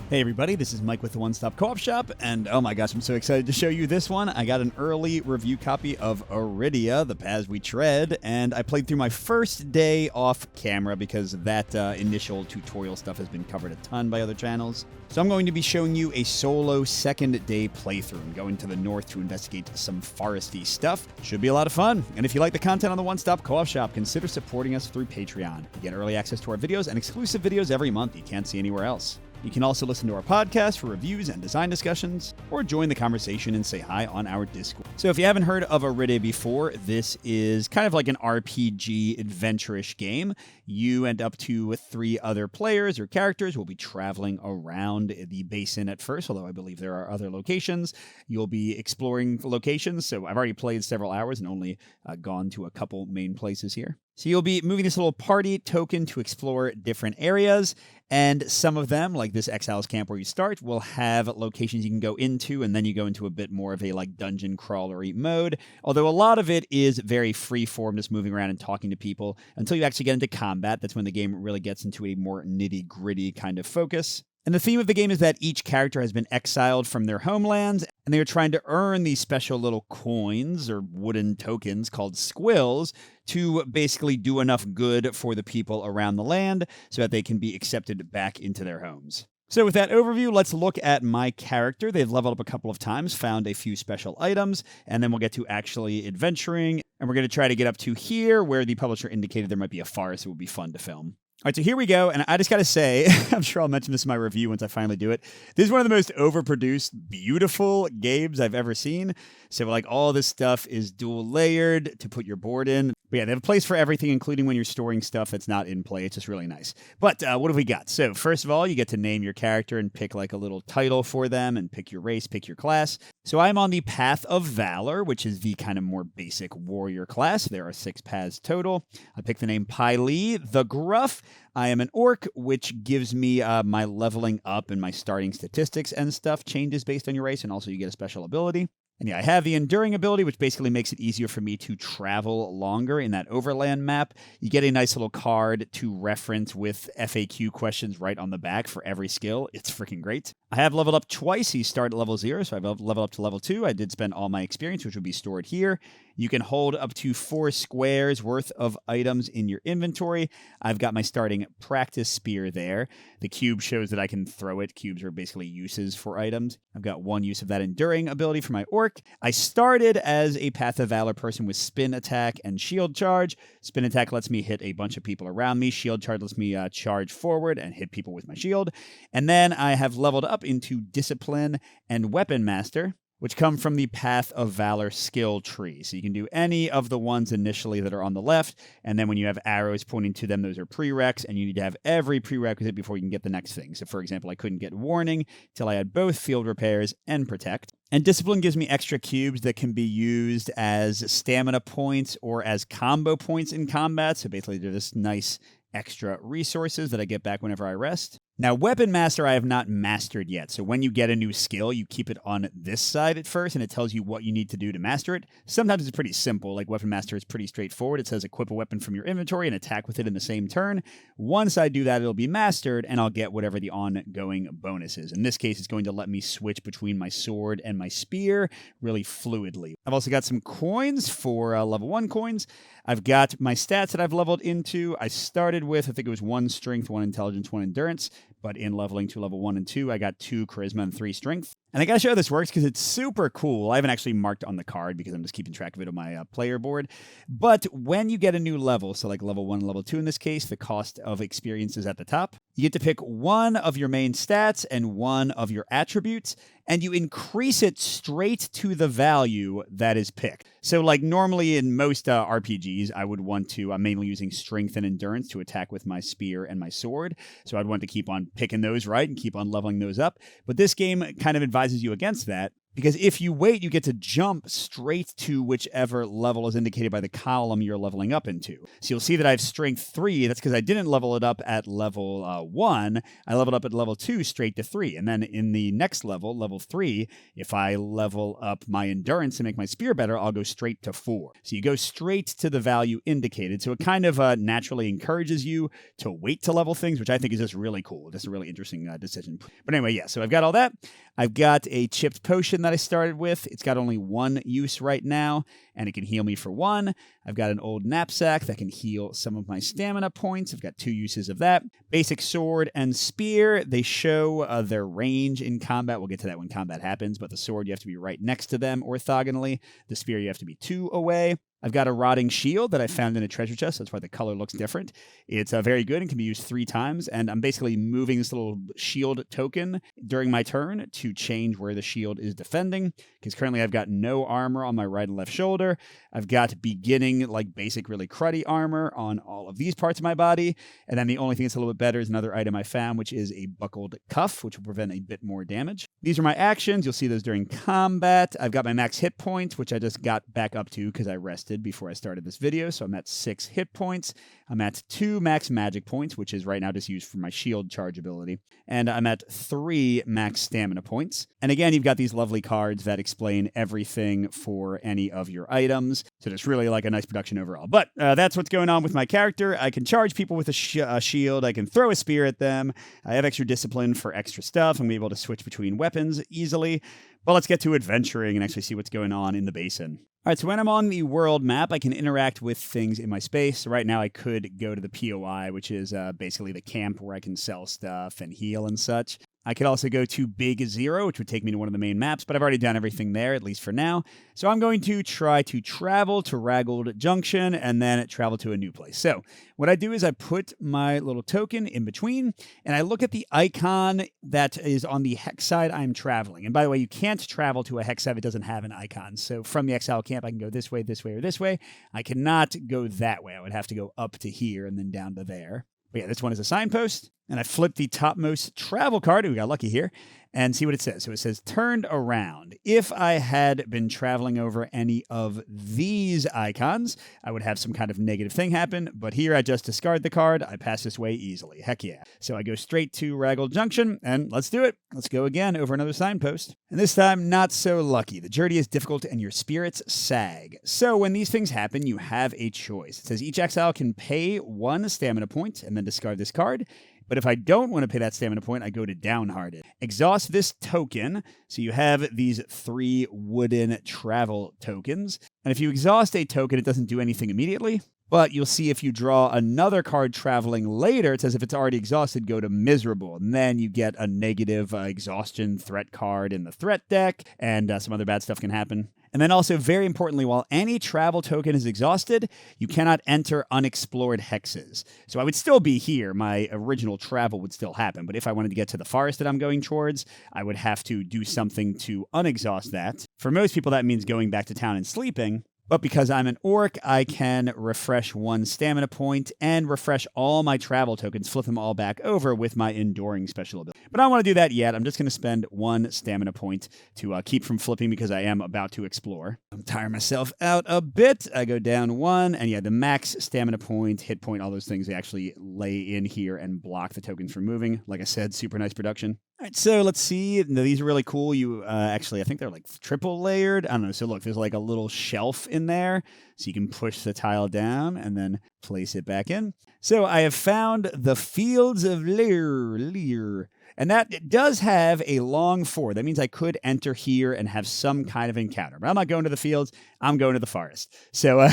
Hey everybody, this is Mike with the One Stop Co-op Shop, and oh my gosh, I'm so excited to show you this one. I got an early review copy of Arydia, The Paths We Tread, and I played through my first day off camera because that initial tutorial stuff has been covered a ton by other channels. So I'm going to be showing you a solo second day playthrough. I'm going to the north to investigate some foresty stuff. Should be a lot of fun. And if you like the content on the One Stop Co-op Shop, consider supporting us through Patreon. You get early access to our videos and exclusive videos every month you can't see anywhere else. You can also listen to our podcast for reviews and design discussions, or join the conversation and say hi on our Discord. So if you haven't heard of Arydia before, this is kind of like an RPG adventure-ish game. You and up to 3 other players or characters will be traveling around the basin at first, although I believe there are other locations. You'll be exploring locations, so I've already played several hours and only gone to a couple main places here. So you'll be moving this little party token to explore different areas, and some of them, like this Exiles camp where you start, will have locations you can go into, and then you go into a bit more of a like dungeon crawlery mode, although a lot of it is very free-form, just moving around and talking to people until you actually get into combat. That's when the game really gets into a more nitty-gritty kind of focus. And the theme of the game is that each character has been exiled from their homelands, and they are trying to earn these special little coins or wooden tokens called squills to basically do enough good for the people around the land so that they can be accepted back into their homes. So with that overview, let's look at my character. They've leveled up a couple of times, found a few special items, and then we'll get to actually adventuring. And we're going to try to get up to here where the publisher indicated there might be a forest that would be fun to film. All right, so here we go, and I just got to say, I'm sure I'll mention this in my review once I finally do it. This is one of the most overproduced, beautiful games I've ever seen. So, like, all this stuff is dual-layered to put your board in. But yeah, they have a place for everything, including when you're storing stuff that's not in play. It's just really nice. But what have we got? So, first of all, you get to name your character and pick, like, a little title for them, and pick your race, pick your class. So, I'm on the Path of Valor, which is the kind of more basic warrior class. There are 6 paths total. I picked the name Pylee the Gruff. I am an orc, which gives me my leveling up and my starting statistics and stuff changes based on your race, and also you get a special ability. And yeah, I have the Enduring ability, which basically makes it easier for me to travel longer in that overland map. You get a nice little card to reference with FAQ questions right on the back for every skill. It's freaking great. I have leveled up twice. You start at level 0, so I've leveled up to level 2. I did spend all my experience, which would be stored here. You can hold up to 4 squares worth of items in your inventory. I've got my starting practice spear there. The cube shows that I can throw it. Cubes are basically uses for items. I've got 1 use of that Enduring ability for my orc. I started as a Path of Valor person with Spin Attack and Shield Charge. Spin Attack lets me hit a bunch of people around me. Shield Charge lets me charge forward and hit people with my shield. And then I have leveled up into Discipline and Weapon Master, which come from the Path of Valor skill tree. So you can do any of the ones initially that are on the left, and then when you have arrows pointing to them, those are prereqs, and you need to have every prerequisite before you can get the next thing. So for example, I couldn't get Warning till I had both Field Repairs and Protect. And Discipline gives me extra cubes that can be used as stamina points or as combo points in combat. So basically they're just nice extra resources that I get back whenever I rest. Now, Weapon Master I have not mastered yet, so when you get a new skill, you keep it on this side at first, and it tells you what you need to do to master it. Sometimes it's pretty simple, like Weapon Master is pretty straightforward. It says equip a weapon from your inventory and attack with it in the same turn. Once I do that, it'll be mastered, and I'll get whatever the ongoing bonus is. In this case, it's going to let me switch between my sword and my spear really fluidly. I've also got some coins for level 1 coins. I've got my stats that I've leveled into. I started with, I think it was 1 strength, 1 intelligence, 1 endurance. But in leveling to level 1 and 2, I got 2 charisma and 3 strength. And I gotta show how this works because it's super cool. I haven't actually marked on the card because I'm just keeping track of it on my player board. But when you get a new level, so like level 1 and level 2 in this case, the cost of experience is at the top. You get to pick 1 of your main stats and 1 of your attributes, and you increase it straight to the value that is picked. So like normally in most RPGs, I would want to, I'm mainly using strength and endurance to attack with my spear and my sword. So I'd want to keep on picking those right and keep on leveling those up. But this game kind of advises you against that, because if you wait, you get to jump straight to whichever level is indicated by the column you're leveling up into. So you'll see that I have strength 3. That's because I didn't level it up at level 1. I leveled up at level 2 straight to 3. And then in the next level, level 3, if I level up my endurance and make my spear better, I'll go straight to 4. So you go straight to the value indicated. So it kind of naturally encourages you to wait to level things, which I think is just really cool. Just a really interesting decision. But anyway, yeah, so I've got all that. I've got a chipped potion that I started with. It's got only 1 use right now, and it can heal me for 1. I've got an old knapsack that can heal some of my stamina points. I've got 2 uses of that. Basic sword and spear, they show their range in combat. We'll get to that when combat happens, but the sword, you have to be right next to them orthogonally. The spear, you have to be 2 away. I've got a rotting shield that I found in a treasure chest. That's why the color looks different. It's very good and can be used 3 times. And I'm basically moving this little shield token during my turn to change where the shield is defending. Because currently I've got no armor on my right and left shoulder. I've got beginning, like basic, really cruddy armor on all of these parts of my body. And then the only thing that's a little bit better is another item I found, which is a buckled cuff, which will prevent a bit more damage. These are my actions. You'll see those during combat. I've got my max hit points, which I just got back up to because I rested before I started this video, so I'm at 6 hit points. I'm at 2 max magic points, which is right now just used for my shield charge ability, and I'm at 3 max stamina points. And again, you've got these lovely cards that explain everything for any of your items, so it's really like a nice production overall. But that's what's going on with my character. I can charge people with a shield. I can throw a spear at them. I have extra discipline for extra stuff. I'm able to switch between weapons easily. But let's get to adventuring and actually see what's going on in the basin. All right, so when I'm on the world map, I can interact with things in my space. So right now I could go to the POI, which is basically the camp where I can sell stuff and heal and such. I could also go to Big Zero, which would take me to one of the main maps, but I've already done everything there, at least for now. So I'm going to try to travel to Raggold Junction and then travel to a new place. So what I do is I put my little token in between, and I look at the icon that is on the hex side I'm traveling. And by the way, you can't travel to a hex side if it doesn't have an icon. So from the Exile camp, I can go this way, or this way. I cannot go that way. I would have to go up to here and then down to there. But yeah, this one is a signpost. And I flip the topmost travel card, we got lucky here, and see what it says. So it says, turned around. If I had been traveling over any of these icons, I would have some kind of negative thing happen. But here I just discard the card. I pass this way easily. Heck yeah. So I go straight to Raggold Junction, and let's do it. Let's go again over another signpost. And this time, not so lucky. The journey is difficult and your spirits sag. So when these things happen, you have a choice. It says each exile can pay 1 stamina point and then discard this card. But if I don't want to pay that stamina point, I go to Downhearted. Exhaust this token. So you have these 3 wooden travel tokens. And if you exhaust a token, it doesn't do anything immediately. But you'll see if you draw another card traveling later, it says if it's already exhausted, go to Miserable. And then you get a negative exhaustion threat card in the threat deck, and some other bad stuff can happen. And then also, very importantly, while any travel token is exhausted, you cannot enter unexplored hexes. So I would still be here. My original travel would still happen. But if I wanted to get to the forest that I'm going towards, I would have to do something to unexhaust that. For most people, that means going back to town and sleeping. But because I'm an orc, I can refresh 1 stamina point and refresh all my travel tokens, flip them all back over with my enduring special ability. But I don't want to do that yet. I'm just going to spend 1 stamina point to keep from flipping because I am about to explore. I'm tiring myself out a bit. I go down 1, and yeah, the max stamina point, hit point, all those things, they actually lay in here and block the tokens from moving. Like I said, super nice production. All right, so let's see. Now, these are really cool. You actually, I think they're like triple layered. I don't know. So look, there's like a little shelf in there. So you can push the tile down and then place it back in. So I have found the Fields of Lear. And that does have a long 4. That means I could enter here and have some kind of encounter. But I'm not going to the fields. I'm going to the forest. So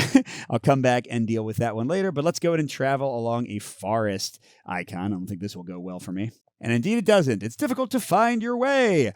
I'll come back and deal with that one later. But let's go ahead and travel along a forest icon. I don't think this will go well for me. And indeed it doesn't. It's difficult to find your way.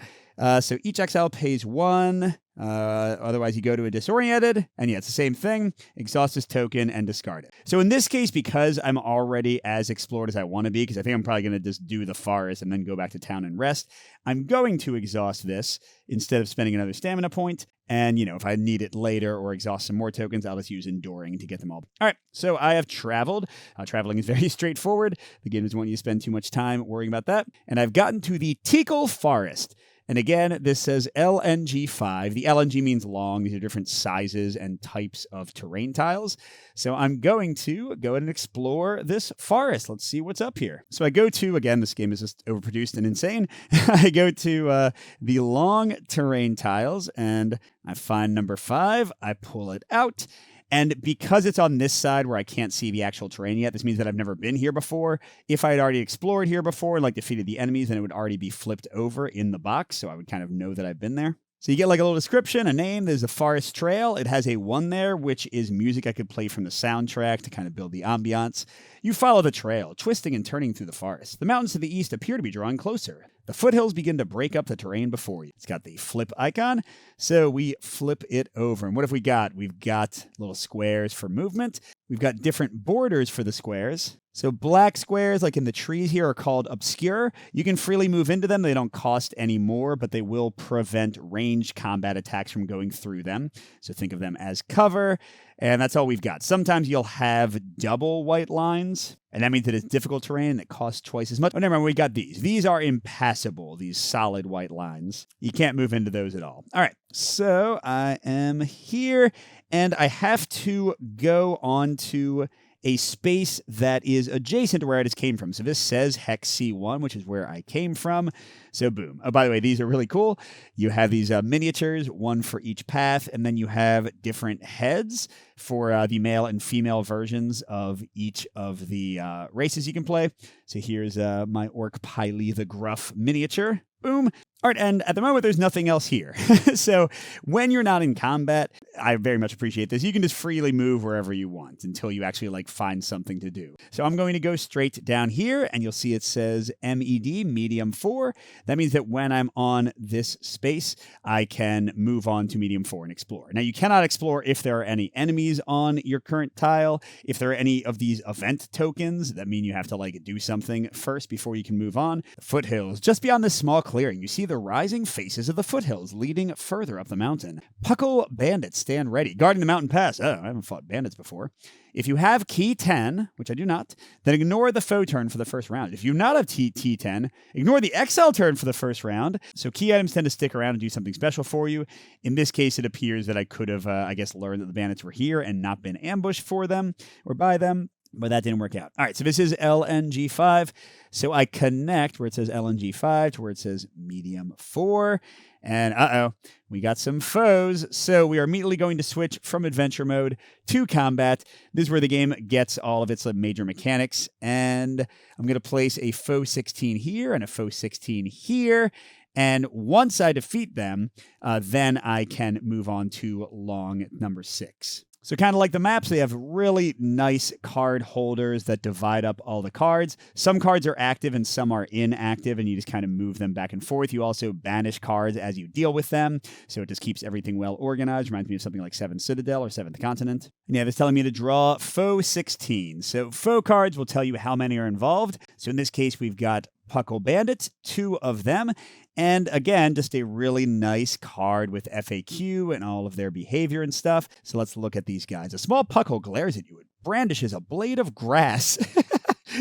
So each exile pays 1. Otherwise, you go to a disoriented. And yeah, it's the same thing. Exhaust this token and discard it. So in this case, because I'm already as explored as I want to be, because I think I'm probably going to just do the forest and then go back to town and rest, I'm going to exhaust this instead of spending another stamina point. And, if I need it later or exhaust some more tokens, I'll just use Enduring to get them all. All right, so I have traveled. Traveling is very straightforward. The game doesn't want you to spend too much time worrying about that. And I've gotten to the Tikal Forest. And again, this says LNG5. The LNG means long. These are different sizes and types of terrain tiles. So I'm going to go ahead and explore this forest. Let's see what's up here. So I go to, again, this game is just overproduced and insane. I go to the long terrain tiles and I find number 5. I pull it out. And because it's on this side where I can't see the actual terrain yet, this means that I've never been here before. If I had already explored here before and like defeated the enemies, then it would already be flipped over in the box. So I would kind of know that I've been there. So you get like a little description, a name. There's a forest trail. It has a 1 there, which is music I could play from the soundtrack to kind of build the ambiance. You follow the trail, twisting and turning through the forest. The mountains to the east appear to be drawing closer. The foothills begin to break up the terrain before you. It's got the flip icon, so we flip it over. And what have we got? We've got little squares for movement. We've got different borders for the squares. So black squares, like in the trees here, are called obscure. You can freely move into them. They don't cost any more, but they will prevent ranged combat attacks from going through them. So think of them as cover. And that's all we've got. Sometimes you'll have double white lines, and that means that it's difficult terrain that costs twice as much. Oh, never mind, we got these. These are impassable, these solid white lines. You can't move into those at all. All right, so I am here, and I have to go on to a space that is adjacent to where I just came from. So this says Hex C1, which is where I came from. So boom. Oh, by the way, these are really cool. You have these miniatures, 1 for each path, and then you have different heads for the male and female versions of each of the races you can play. So here's my Orc Pily the Gruff miniature. Boom. All right, and at the moment, there's nothing else here. So when you're not in combat, I very much appreciate this. You can just freely move wherever you want until you actually like find something to do. So I'm going to go straight down here, and you'll see it says MED, medium 4. That means that when I'm on this space, I can move on to medium 4 and explore. Now, you cannot explore if there are any enemies on your current tile. If there are any of these event tokens, that mean you have to like do something first before you can move on. The foothills, just beyond this small clearing, you see the rising faces of the foothills leading further up the mountain. Puckle bandits stand ready, guarding the mountain pass. Oh, I haven't fought bandits before. If you have key 10, which I do not, then ignore the foe turn for the first round. If you not have T10, ignore the XL turn for the first round. So key items tend to stick around and do something special for you. In this case, it appears that I could have, learned that the bandits were here and not been ambushed for them or by them. But that didn't work out. All right, so this is LNG5. So I connect where it says LNG5 to where it says medium 4. And we got some foes. So we are immediately going to switch from adventure mode to combat. This is where the game gets all of its major mechanics. And I'm going to place a foe 16 here and a foe 16 here. And once I defeat them, then I can move on to long number 6. So kind of like the maps, they have really nice card holders that divide up all the cards. Some cards are active and some are inactive, and you just kind of move them back and forth. You also banish cards as you deal with them, so it just keeps everything well organized. Reminds me of something like 7 Citadel or 7th Continent. And yeah, it's telling me to draw foe 16. So foe cards will tell you how many are involved. So in this case, we've got Puckle Bandits, 2 of them. And again, just a really nice card with FAQ and all of their behavior and stuff. So let's look at these guys. A small Puckle glares at you. It brandishes a blade of grass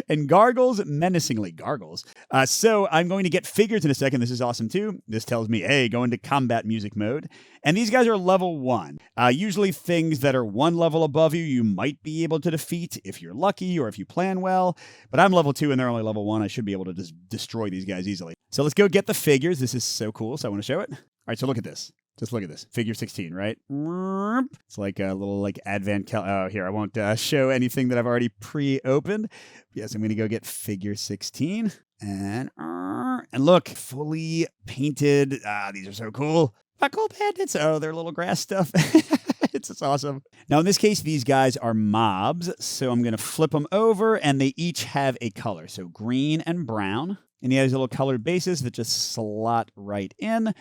and gargles menacingly. Gargles. So I'm going to get figures in a second. This is awesome too. This tells me, hey, go into combat music mode. And these guys are level 1. Usually things that are 1 level above you, you might be able to defeat if you're lucky or if you plan well. But I'm level 2 and they're only level 1. I should be able to just destroy these guys easily. So let's go get the figures. This is so cool. So I want to show it. All right, so look at this. Just look at this. Figure 16, right? It's like a little advent. Here, I won't show anything that I've already pre-opened. Yes, I'm going to go get figure 16. And look, fully painted. These are so cool. Puckle bandits. Oh, they're little grass stuff. It's just awesome. Now, in this case, these guys are mobs. So I'm going to flip them over, and they each have a color. So green and brown. And he has little colored bases that just slot right in.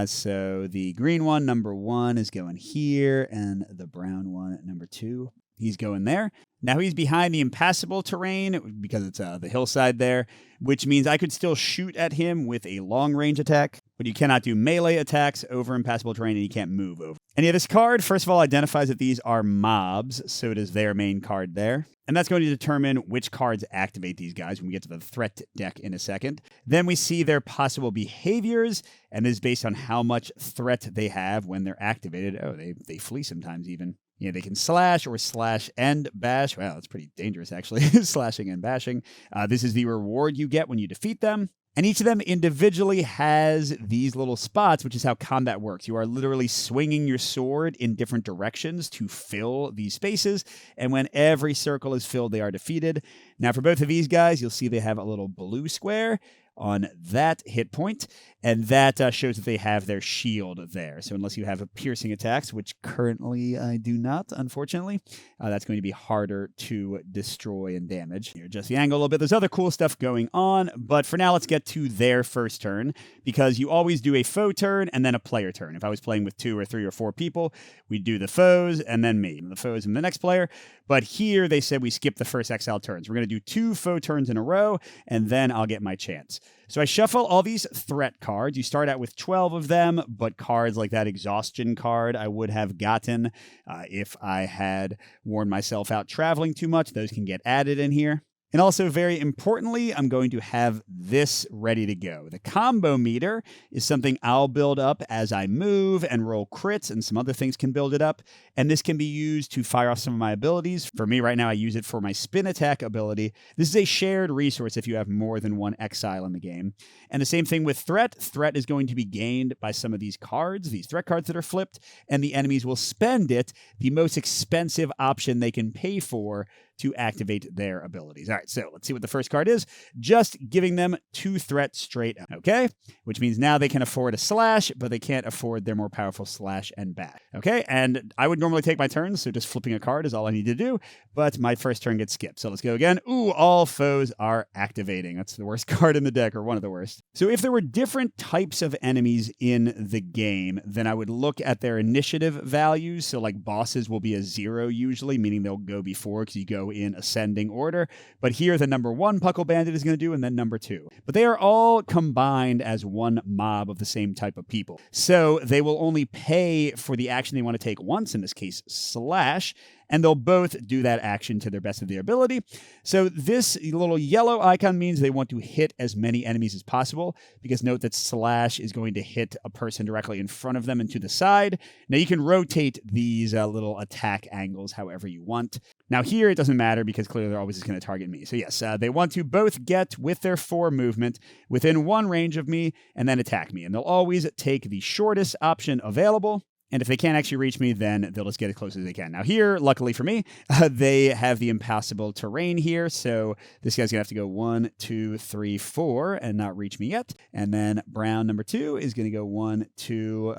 So the green one, number 1, is going here, and the brown one, number 2, he's going there. Now he's behind the impassable terrain because it's the hillside there, which means I could still shoot at him with a long range attack. But you cannot do melee attacks over impassable terrain, and you can't move over any of this card. First of all, identifies that these are mobs, so does their main card there. And that's going to determine which cards activate these guys when we get to the threat deck in a second. Then we see their possible behaviors, and this is based on how much threat they have when they're activated. Oh, they flee sometimes even. You know, they can slash or slash and bash. Wow, that's pretty dangerous, actually, slashing and bashing. This is the reward you get when you defeat them. And each of them individually has these little spots, which is how combat works. You are literally swinging your sword in different directions to fill these spaces. And when every circle is filled, they are defeated. Now, for both of these guys, you'll see they have a little blue square on that hit point, and that shows that they have their shield there. So unless you have a piercing attacks, which currently I do not, unfortunately, that's going to be harder to destroy and damage. Here, adjust the angle a little bit. There's other cool stuff going on, but for now, let's get to their first turn, because you always do a foe turn and then a player turn. If I was playing with 2 or 3 or 4 people, we'd do the foes and then me. The foes and the next player. But here they said we skip the first exile turns. We're going to do 2 foe turns in a row, and then I'll get my chance. So I shuffle all these threat cards. You start out with 12 of them, but cards like that exhaustion card I would have gotten if I had worn myself out traveling too much. Those can get added in here. And also, very importantly, I'm going to have this ready to go. The combo meter is something I'll build up as I move and roll crits, and some other things can build it up. And this can be used to fire off some of my abilities. For me right now, I use it for my spin attack ability. This is a shared resource if you have more than one exile in the game. And the same thing with threat. Threat is going to be gained by some of these cards, these threat cards that are flipped, and the enemies will spend it, the most expensive option they can pay for, to activate their abilities. All right, so let's see what the first card is. Just giving them 2 threat straight up, okay? Which means now they can afford a slash, but they can't afford their more powerful slash and bash, okay? And I would normally take my turns, so just flipping a card is all I need to do, but my first turn gets skipped. So let's go again. Ooh, all foes are activating. That's the worst card in the deck, or one of the worst. So if there were different types of enemies in the game, then I would look at their initiative values. So like bosses will be a 0 usually, meaning they'll go before because you go in ascending order. But here the number 1 Puckle Bandit is going to do, and then number 2. But they are all combined as one mob of the same type of people. So they will only pay for the action they want to take once, in this case, slash, and they'll both do that action to their best of their ability. So this little yellow icon means they want to hit as many enemies as possible, because note that slash is going to hit a person directly in front of them and to the side. Now you can rotate these little attack angles however you want. Now here it doesn't matter because clearly they're always just going to target me. So yes, they want to both get with their 4 movement within 1 range of me and then attack me. And they'll always take the shortest option available. And if they can't actually reach me, then they'll just get as close as they can. Now here, luckily for me, they have the impassable terrain here. So this guy's going to have to go 1, 2, 3, 4 and not reach me yet. And then brown number 2 is going to go 1, 2.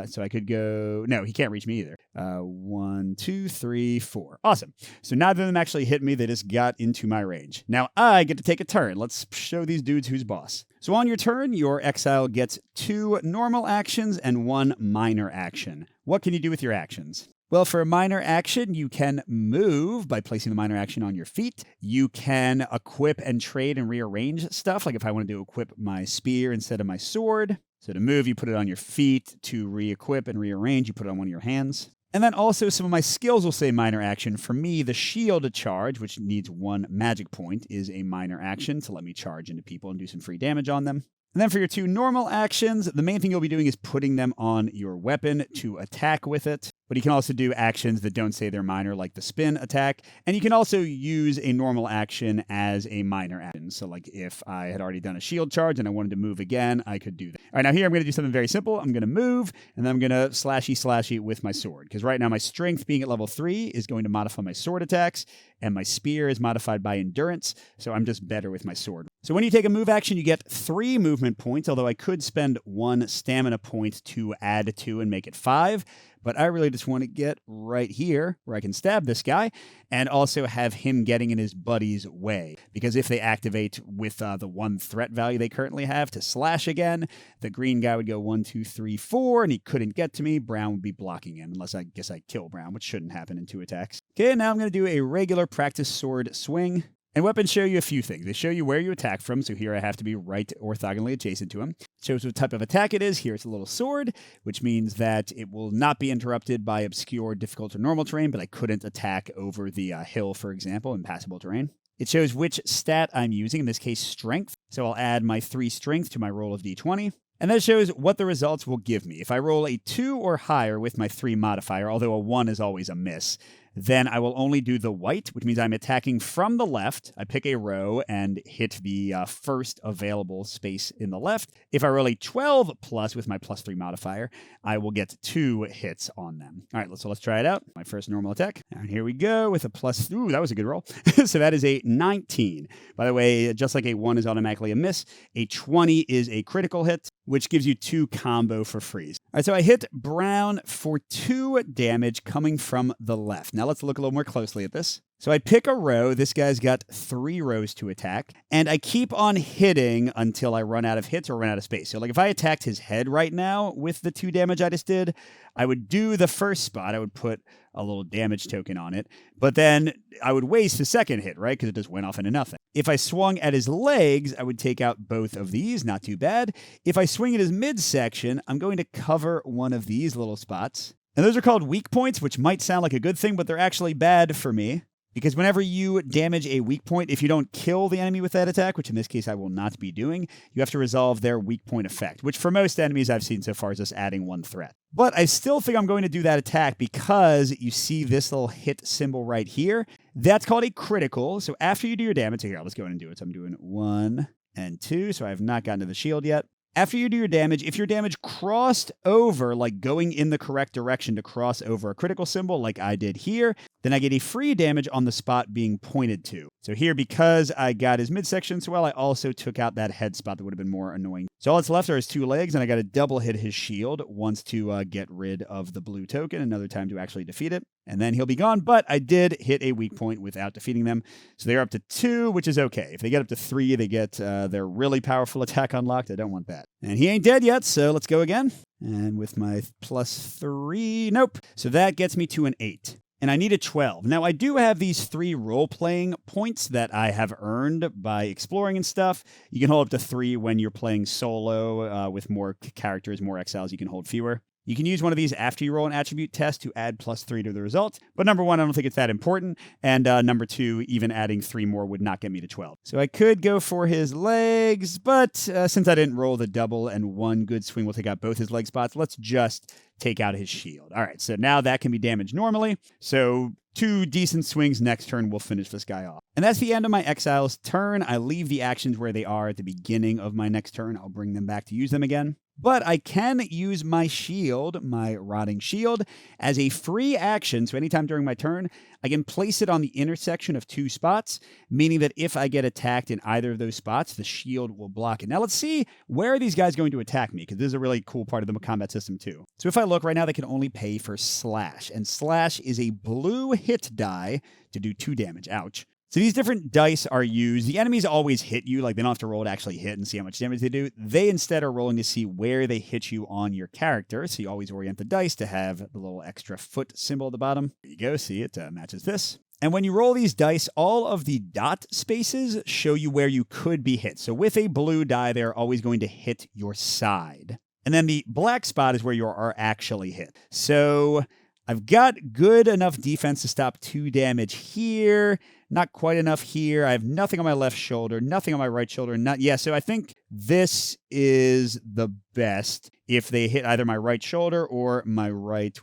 So I could go... No, he can't reach me either. 1, 2, 3, 4. Awesome. So neither of them actually hit me. They just got into my range. Now I get to take a turn. Let's show these dudes who's boss. So on your turn, your exile gets 2 normal actions and 1 minor action. What can you do with your actions? Well, for a minor action, you can move by placing the minor action on your feet. You can equip and trade and rearrange stuff, like if I wanted to equip my spear instead of my sword. So to move, you put it on your feet. To re-equip and rearrange, you put it on one of your hands. And then also some of my skills will say minor action. For me, the shield charge, which needs 1 magic point, is a minor action to let me charge into people and do some free damage on them. And then for your 2 normal actions, the main thing you'll be doing is putting them on your weapon to attack with it. But you can also do actions that don't say they're minor, like the spin attack. And you can also use a normal action as a minor action. So like if I had already done a shield charge and I wanted to move again, I could do that. All right, now here I'm going to do something very simple. I'm going to move, and then I'm going to slashy with my sword. Because right now my strength being at level 3 is going to modify my sword attacks, and my spear is modified by endurance. So I'm just better with my sword. So when you take a move action, you get 3 movement points, although I could spend 1 stamina point to add 2 and make it 5. But I really just want to get right here where I can stab this guy and also have him getting in his buddy's way. Because if they activate with the 1 threat value they currently have to slash again, the green guy would go 1, 2, 3, 4, and he couldn't get to me. Brown would be blocking him, unless I guess I kill Brown, which shouldn't happen in 2 attacks. Okay, now I'm going to do a regular practice sword swing. And weapons show you a few things. They show you where you attack from, so here I have to be right orthogonally adjacent to him. It shows what type of attack it is. Here it's a little sword, which means that it will not be interrupted by obscure, difficult, or normal terrain, but I couldn't attack over the hill, for example, impassable terrain. It shows which stat I'm using, in this case, strength. So I'll add my 3 strength to my roll of d20. And that shows what the results will give me. If I roll a 2 or higher with my 3 modifier, although a 1 is always a miss, then I will only do the white, which means I'm attacking from the left. I pick a row and hit the first available space in the left. If I roll a 12 plus with my +3 modifier, I will get 2 hits on them. All right, so let's try it out. My first normal attack. And here we go with a plus. Ooh, that was a good roll. So that is a 19. By the way, just like a 1 is automatically a miss, a 20 is a critical hit, which gives you 2 combo for freeze. All right, so I hit Brown for 2 damage coming from the left. Now let's look a little more closely at this. So I pick a row. This guy's got 3 rows to attack, and I keep on hitting until I run out of hits or run out of space. So like if I attacked his head right now with the 2 damage I just did, I would do the first spot. I would put a little damage token on it, but then I would waste the second hit, right? Because it just went off into nothing. If I swung at his legs, I would take out both of these, not too bad. If I swing at his midsection, I'm going to cover one of these little spots. And those are called weak points, which might sound like a good thing, but they're actually bad for me. Because whenever you damage a weak point, if you don't kill the enemy with that attack, which in this case I will not be doing, you have to resolve their weak point effect, which for most enemies I've seen so far is just adding 1 threat. But I still think I'm going to do that attack because you see this little hit symbol right here. That's called a critical. So after you do your damage, so here, let's go ahead and do it. So I'm doing 1 and 2, so I have not gotten to the shield yet. After you do your damage, if your damage crossed over, like going in the correct direction to cross over a critical symbol like I did here, then I get a free damage on the spot being pointed to. So here, because I got his midsection so well, I also took out that head spot that would have been more annoying. So all that's left are his 2 legs, and I got to double hit his shield, once to get rid of the blue token, another time to actually defeat it, and then he'll be gone. But I did hit a weak point without defeating them. So they're up to 2, which is okay. If they get up to 3, they get their really powerful attack unlocked. I don't want that. And he ain't dead yet, so let's go again. And with my +3, nope. So that gets me to an 8. And I need a 12. Now, I do have these 3 role-playing points that I have earned by exploring and stuff. You can hold up to 3 when you're playing solo with more characters, more exiles. You can hold fewer. You can use one of these after you roll an attribute test to add +3 to the result. But number 1, I don't think it's that important. And number 2, even adding 3 more would not get me to 12. So I could go for his legs, but since I didn't roll the double and 1 good swing will take out both his leg spots, let's just take out his shield. All right, so now that can be damaged normally. So 2 decent swings next turn will finish this guy off. And that's the end of my exile's turn. I leave the actions where they are at the beginning of my next turn. I'll bring them back to use them again. But I can use my shield, my rotting shield, as a free action. So anytime during my turn, I can place it on the intersection of 2 spots, meaning that if I get attacked in either of those spots, the shield will block it. Now let's see, where are these guys going to attack me? Because this is a really cool part of the combat system too. So if I look right now, they can only pay for slash. And slash is a blue hit die to do 2 damage. Ouch. So these different dice are used. The enemies always hit you, like they don't have to roll to actually hit and see how much damage they do. They instead are rolling to see where they hit you on your character. So you always orient the dice to have the little extra foot symbol at the bottom. There you go, see it matches this. And when you roll these dice, all of the dot spaces show you where you could be hit. So with a blue die, they're always going to hit your side. And then the black spot is where you are actually hit. So I've got good enough defense to stop 2 damage here. Not quite enough here. I have nothing on my left shoulder, nothing on my right shoulder. So I think this is the best. If they hit either my right shoulder or my right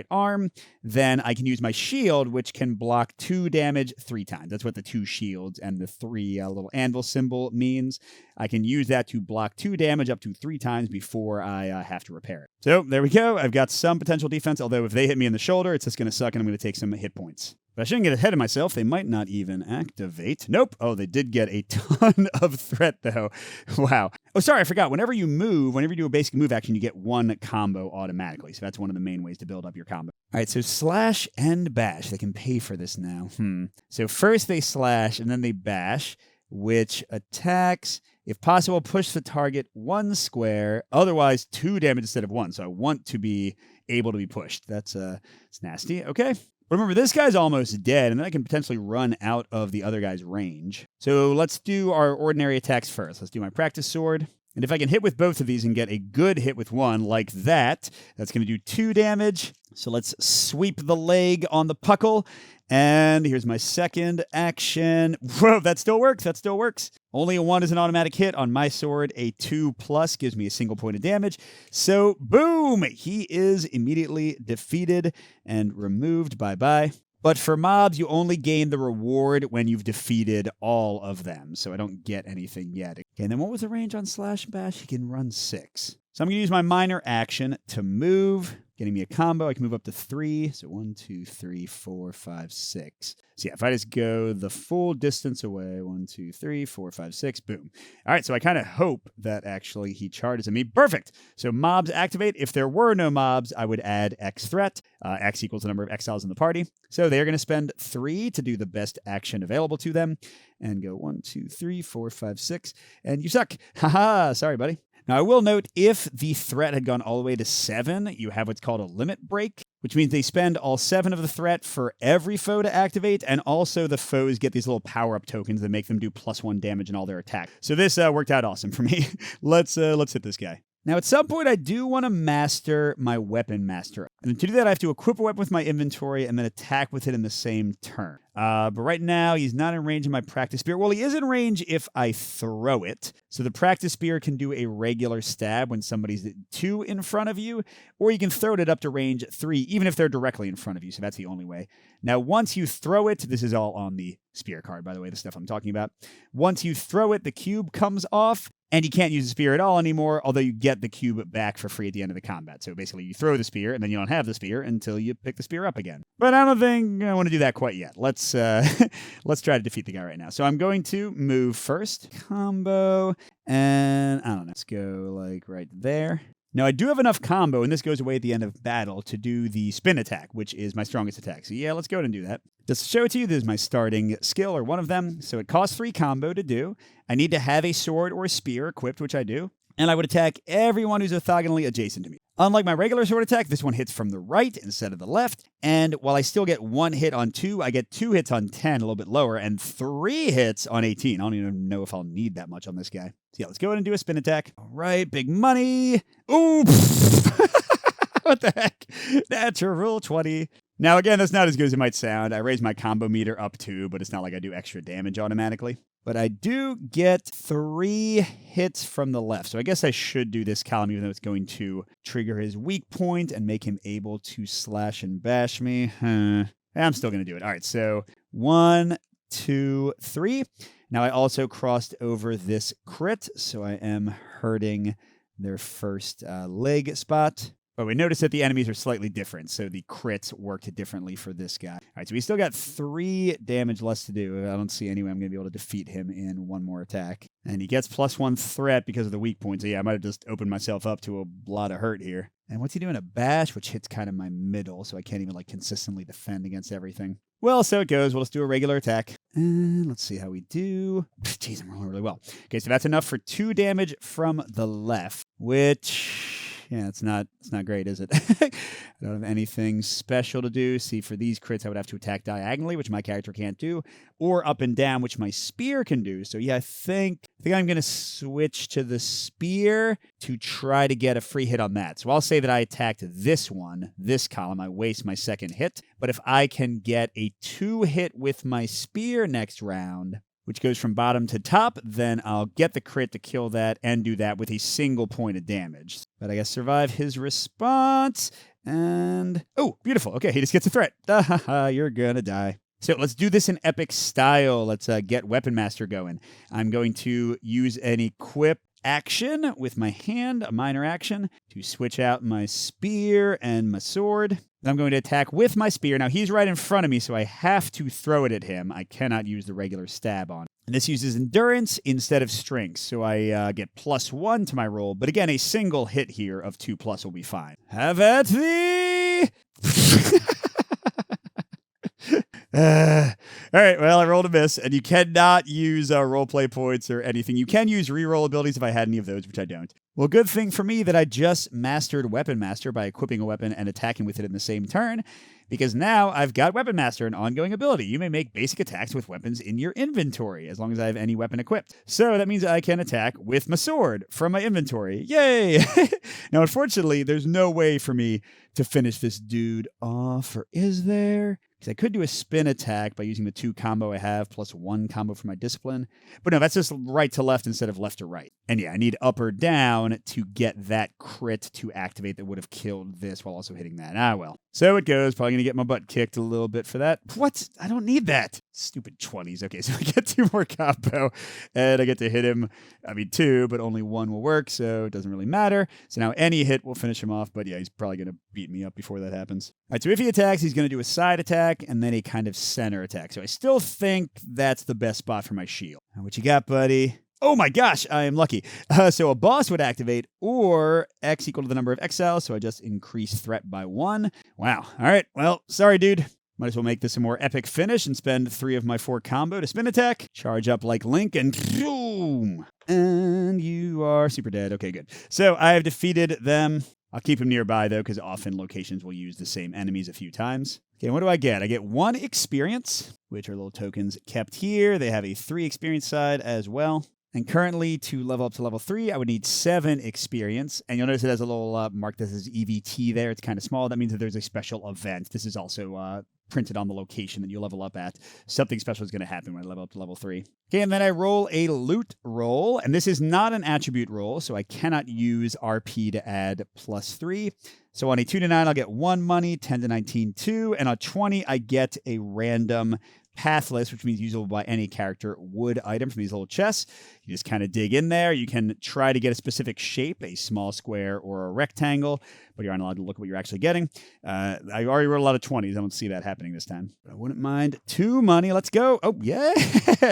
arm, then I can use my shield, which can block 2 damage 3 times. That's what the 2 shields and the 3 little anvil symbol means. I can use that to block 2 damage up to 3 times before I have to repair it. So there we go. I've got some potential defense, although if they hit me in the shoulder, it's just going to suck and I'm going to take some hit points. But I shouldn't get ahead of myself. They might not even activate. Nope. Oh, they did get a ton of threat, though. Wow. Oh, sorry, I forgot. Whenever you do a basic move action, you get 1 combo automatically. So that's one of the main ways to build up your combo. All right, so slash and bash. They can pay for this now. So first they slash and then they bash, which attacks. If possible, push the target 1 square. Otherwise, 2 damage instead of 1. So I want to be able to be pushed. That's it's nasty. Okay. Remember, this guy's almost dead, and then I can potentially run out of the other guy's range. So let's do our ordinary attacks first. Let's do my practice sword. And if I can hit with both of these and get a good hit with one like that, that's going to do 2 damage. So let's sweep the leg on the puckle. And here's my second action. Whoa, that still works. That still works. Only a 1 is an automatic hit on my sword. A 2+ gives me a single point of damage. So boom, he is immediately defeated and removed. Bye-bye. But for mobs, you only gain the reward when you've defeated all of them. So I don't get anything yet. Okay, and then what was the range on Slash and Bash? He can run 6. So I'm going to use my minor action to move, getting me a combo. I can move up to 3. So 1, 2, 3, 4, 5, 6. So yeah, if I just go the full distance away, 1, 2, 3, 4, 5, 6, boom. All right, so I kind of hope that actually he charges at me. Perfect. So mobs activate. If there were no mobs, I would add X threat. X equals the number of exiles in the party. So they're going to spend 3 to do the best action available to them and go 1, 2, 3, 4, 5, 6. And you suck. Haha, sorry, buddy. Now, I will note, if the threat had gone all the way to 7, you have what's called a limit break, which means they spend all 7 of the threat for every foe to activate, and also the foes get these little power-up tokens that make them do +1 damage in all their attacks. So this worked out awesome for me. Let's hit this guy. Now, at some point, I do want to master my Weapon Master. And to do that, I have to equip a weapon with my inventory and then attack with it in the same turn. But right now, he's not in range of my Practice Spear. Well, he is in range if I throw it. So the Practice Spear can do a regular stab when somebody's 2 in front of you, or you can throw it up to range 3, even if they're directly in front of you. So that's the only way. Now, once you throw it, this is all on the spear card, by the way, the stuff I'm talking about. Once you throw it, the cube comes off. And you can't use the spear at all anymore, although you get the cube back for free at the end of the combat. So basically, you throw the spear, and then you don't have the spear until you pick the spear up again. But I don't think I want to do that quite yet. Let's let's try to defeat the guy right now. So I'm going to move first, combo, and I don't know. Let's go like right there. Now, I do have enough combo, and this goes away at the end of battle, to do the spin attack, which is my strongest attack. So yeah, let's go ahead and do that. Just to show it to you, this is my starting skill, or one of them. So it costs 3 combo to do. I need to have a sword or a spear equipped, which I do. And I would attack everyone who's orthogonally adjacent to me. Unlike my regular sword attack, this one hits from the right instead of the left. And while I still get 1 hit on 2, I get 2 hits on 10, a little bit lower, and 3 hits on 18. I don't even know if I'll need that much on this guy. So yeah, let's go ahead and do a spin attack. All right, big money. Ooh, what the heck? Natural 20. Now, again, that's not as good as it might sound. I raised my combo meter up 2, but it's not like I do extra damage automatically. But I do get 3 hits from the left. So I guess I should do this column, even though it's going to trigger his weak point and make him able to slash and bash me. I'm still going to do it. All right, so 1, 2, 3. Now I also crossed over this crit, so I am hurting their first leg spot. But we notice that the enemies are slightly different, so the crits worked differently for this guy. All right, so we still got 3 damage less to do. I don't see any way I'm going to be able to defeat him in one more attack. And he gets +1 threat because of the weak point. So yeah, I might have just opened myself up to a lot of hurt here. And what's he doing? A bash, which hits kind of my middle, so I can't even consistently defend against everything. Well, so it goes. We'll just do a regular attack. And let's see how we do. Jeez, I'm rolling really well. Okay, so that's enough for 2 damage from the left, which... yeah, it's not great, is it? I don't have anything special to do. See, for these crits, I would have to attack diagonally, which my character can't do, or up and down, which my spear can do. So yeah, I think I'm going to switch to the spear to try to get a free hit on that. So I'll say that I attacked this one, this column. I waste my second hit. But if I can get a 2-hit with my spear next round, which goes from bottom to top, then I'll get the crit to kill that and do that with a single point of damage. But I guess survive his response, and... oh, beautiful. Okay, he just gets a threat. You're gonna die. So let's do this in epic style. Let's get Weapon Master going. I'm going to use an equip action with my hand, a minor action, to switch out my spear and my sword. I'm going to attack with my spear. Now, he's right in front of me, so I have to throw it at him. I cannot use the regular stab on it. And this uses endurance instead of strength, so I get +1 to my roll. But again, a single hit here of 2+ will be fine. Have at thee! All right, well, I rolled a miss, and you cannot use roleplay points or anything. You can use reroll abilities if I had any of those, which I don't. Well, good thing for me that I just mastered Weapon Master by equipping a weapon and attacking with it in the same turn, because now I've got Weapon Master, an ongoing ability. You may make basic attacks with weapons in your inventory, as long as I have any weapon equipped. So that means I can attack with my sword from my inventory. Yay! Now, unfortunately, there's no way for me to finish this dude off, or is there? Because I could do a spin attack by using the 2 combo I have, plus 1 combo for my discipline. But no, that's just right to left instead of left to right. And yeah, I need up or down to get that crit to activate that would have killed this while also hitting that. Ah, well. So it goes. Probably going to get my butt kicked a little bit for that. What? I don't need that. Stupid 20s. Okay, so I get 2 more combo, and I get to hit him. I mean, 2, but only 1 will work, so it doesn't really matter. So now any hit will finish him off, but yeah, he's probably going to beat me up before that happens. All right, so if he attacks, he's going to do a side attack and then a kind of center attack. So I still think that's the best spot for my shield. Now, what you got, buddy? Oh my gosh, I am lucky. So a boss would activate, or X equal to the number of exiles, so I just increase threat by 1. Wow. All right, well, sorry, dude. Might as well make this a more epic finish and spend 3 of my 4 combo to spin attack, charge up like Link, and boom! And you are super dead. Okay, good. So I have defeated them. I'll keep them nearby, though, because often locations will use the same enemies a few times. Okay, what do I get? I get 1 experience, which are little tokens kept here. They have a 3 experience side as well. And currently, to level up to level 3, I would need 7 experience. And you'll notice it has a little mark that says EVT there. It's kind of small. That means that there's a special event. This is also printed on the location that you level up at. Something special is going to happen when I level up to level 3. Okay, and then I roll a loot roll. And this is not an attribute roll, so I cannot use RP to add +3. So on a 2 to 9, I'll get 1 money, 10 to 19, 2. And on 20, I get a random pathless, which means usable by any character, wood item from these little chests. You just kind of dig in there. You can try to get a specific shape, a small square or a rectangle, but you're not allowed to look at what you're actually getting. I already rolled a lot of 20s. I don't see that happening this time. But I wouldn't mind 2 money. Let's go. Oh, yeah.